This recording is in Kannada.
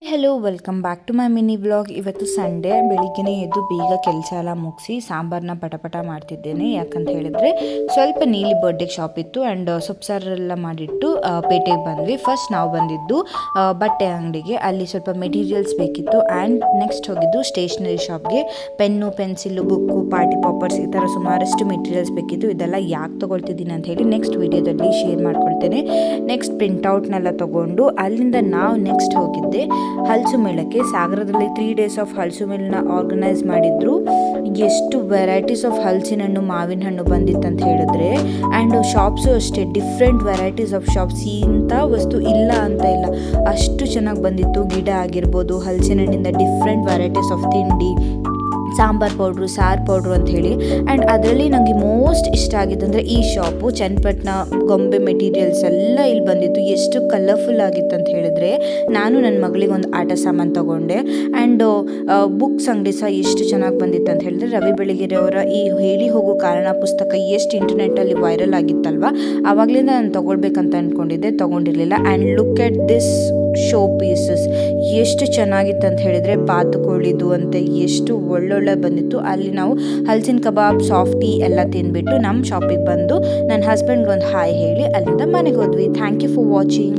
Hello welcome back to my mini blog. ಇವತ್ತು ಸಂಡೇ ಬೆಳಿಗ್ಗೆನೇ ಎದ್ದು ಬೇಗ ಕೆಲಸ ಎಲ್ಲ ಮುಗಿಸಿ ಸಾಂಬಾರನ್ನ ಪಟಪಟ ಮಾಡ್ತಿದ್ದೇನೆ. ಯಾಕಂತ ಹೇಳಿದ್ರೆ ಸ್ವಲ್ಪ ನೀಲಿ ಬರ್ಡೇಗೆ ಶಾಪ್ ಇತ್ತು ಆ್ಯಂಡ್ ಸೊಪ್ಸಾರೆಲ್ಲ ಮಾಡಿಟ್ಟು ಪೇಟೆಗೆ ಬಂದ್ವಿ. ಫಸ್ಟ್ ನಾವು ಬಂದಿದ್ದು ಬಟ್ಟೆ ಅಂಗಡಿಗೆ, ಅಲ್ಲಿ ಸ್ವಲ್ಪ ಮೆಟೀರಿಯಲ್ಸ್ ಬೇಕಿತ್ತು ಆ್ಯಂಡ್ ನೆಕ್ಸ್ಟ್ ಹೋಗಿದ್ದು ಸ್ಟೇಷ್ನರಿ ಶಾಪ್ಗೆ. ಪೆನ್ನು, ಪೆನ್ಸಿಲ್ಲು, ಬುಕ್ಕು, ಪಾರ್ಟಿ ಪಾಪರ್ಸ್ ಈ ಥರ ಸುಮಾರಷ್ಟು ಮೆಟೀರಿಯಲ್ಸ್ ಬೇಕಿತ್ತು. ಇದೆಲ್ಲ ಯಾಕೆ ತೊಗೊಳ್ತಿದ್ದೀನಿ ಅಂತ ಹೇಳಿ ನೆಕ್ಸ್ಟ್ ವಿಡಿಯೋದಲ್ಲಿ ಶೇರ್ ಮಾಡ್ಕೊಳ್ತೇನೆ. ನೆಕ್ಸ್ಟ್ ಪ್ರಿಂಟೌಟ್ನೆಲ್ಲ ತೊಗೊಂಡು ಅಲ್ಲಿಂದ ನಾವು ನೆಕ್ಸ್ಟ್ ಹೋಗಿದ್ದೆ ಹಲಸು ಮೇಳಕ್ಕೆ. ಸಾಗರದಲ್ಲಿ 3 ಡೇಸ್ ಆಫ್ ಹಲಸು ಮೇಳನ ಆರ್ಗನೈಸ್ ಮಾಡಿದ್ರು. ಎಷ್ಟು ವೆರೈಟೀಸ್ ಆಫ್ ಹಲಸಿನ ಹಣ್ಣು, ಮಾವಿನ ಹಣ್ಣು ಬಂದಿತ್ತು ಅಂತ ಹೇಳಿದ್ರೆ, ಆ್ಯಂಡ್ ಶಾಪ್ಸು ಅಷ್ಟೇ ಡಿಫ್ರೆಂಟ್ ವೆರೈಟೀಸ್ ಆಫ್ ಶಾಪ್ಸ್. ಇಂಥ ವಸ್ತು ಇಲ್ಲ ಅಂತ ಇಲ್ಲ, ಅಷ್ಟು ಚೆನ್ನಾಗಿ ಬಂದಿತ್ತು. ಗಿಡ ಆಗಿರ್ಬೋದು, ಹಲಸಿನ ಹಣ್ಣಿಂದ ಡಿಫ್ರೆಂಟ್ ವೆರೈಟೀಸ್ ಆಫ್ ತಿಂಡಿ, ಸಾಂಬಾರ್ ಪೌಡ್ರು, ಸಾರು ಪೌಡ್ರು ಅಂತ ಹೇಳಿ. ಆ್ಯಂಡ್ ಅದರಲ್ಲಿ ನನಗೆ ಮೋಸ್ಟ್ ಇಷ್ಟ ಆಗಿದ್ದಂದರೆ ಈ ಶಾಪು ಚನ್ನಪಟ್ಟಣ ಗೊಂಬೆ ಮೆಟೀರಿಯಲ್ಸ್ ಎಲ್ಲ ಇಲ್ಲಿ ಬಂದಿತ್ತು. ಎಷ್ಟು ಕಲರ್ಫುಲ್ ಆಗಿತ್ತು ಅಂತ ಹೇಳಿದ್ರೆ, ನಾನು ನನ್ನ ಮಗಳಿಗೆ ಒಂದು ಆಟ ಸಾಮಾನು ತೊಗೊಂಡೆ. ಆ್ಯಂಡ್ ಬುಕ್ಸ್ ಅಂಗಡಿ ಸಹ ಎಷ್ಟು ಚೆನ್ನಾಗಿ ಬಂದಿತ್ತು ಅಂತ ಹೇಳಿದ್ರೆ, ರವಿ ಬೆಳಗೆರೆ ಅವರ ಈ ಹೇಳಿ ಹೋಗೋ ಕಾರಣ ಪುಸ್ತಕ ಎಷ್ಟು ಇಂಟರ್ನೆಟ್ಟಲ್ಲಿ ವೈರಲ್ ಆಗಿತ್ತಲ್ವ, ಆವಾಗಲಿಂದ ನಾನು ತೊಗೊಳ್ಬೇಕಂತ ಅಂದ್ಕೊಂಡಿದ್ದೆ, ತೊಗೊಂಡಿರಲಿಲ್ಲ. And look at this show pieces, ಎಷ್ಟು ಚೆನ್ನಾಗಿತ್ತು ಅಂತ ಹೇಳಿದರೆ, ಬಾತುಕೋಳಿದು ಅಂತೆ ಎಷ್ಟು ಒಳ್ಳೊಳ್ಳೆ ಬಂದಿತ್ತು. ಅಲ್ಲಿ ನಾವು ಹಲಸಿನ ಕಬಾಬ್, ಸಾಫ್ಟಿ ಎಲ್ಲ ತಿಂದ್ಬಿಟ್ಟು ನಮ್ಮ ಶಾಪಿಗೆ ಬಂದು ನನ್ನ ಹಸ್ಬೆಂಡ್ಗೆ ಒಂದು ಹಾಯ್ ಹೇಳಿ ಅಲ್ಲಿಂದ ಮನೆಗೆ ಹೋದ್ವಿ. Thank you for watching.